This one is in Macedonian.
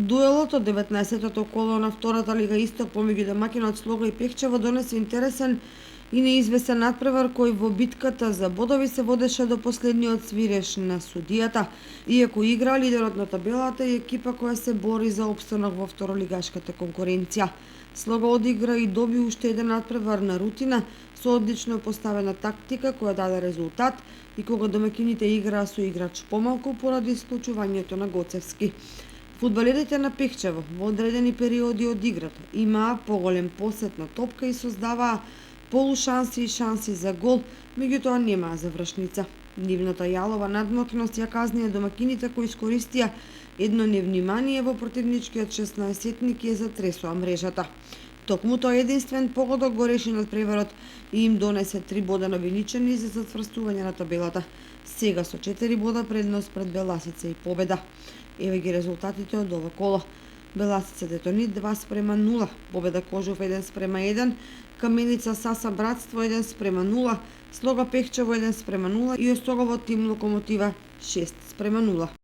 Дуелот од 19-тото коло на втората лига Исток помеѓу домаќинот Слога и Пехчево донесе интересен и неизвестен натпревар кој во битката за бодови се водеше до последниот свиреш на судијата, иако игра лидерот на табелата и екипа која се бори за опстанок во второлигашката конкуренција. Слога одигра и доби уште еден натпревар на рутина со одлично поставена тактика која даде резултат и кога домаќините играа со играч помалку поради исклучувањето на Гоцевски. Фудбалерите на Пехчево во одредени периоди од играта имаа поголем посет на топка и создаваа полушанси и шанси за гол, меѓутоа немаа завршница. Нивната јалова надмокност ја казнија домаќините кои искористија едно невнимание во противничкиот 16-тник и ја затресоа мрежата. Токму тој единствен погодок го реши надпреварот и им донесе 3 бода на Величани за затврстување на табелата. Сега со 4 бода предност пред Беласица и победа. Еве ги резултатите од ова коло. Беласица Детонит 2:0, победа Кожов 1:1, Каменица Саса Братство 1:0, Слога Пехчево 1:0 и Остогово Тим Локомотива 6:0.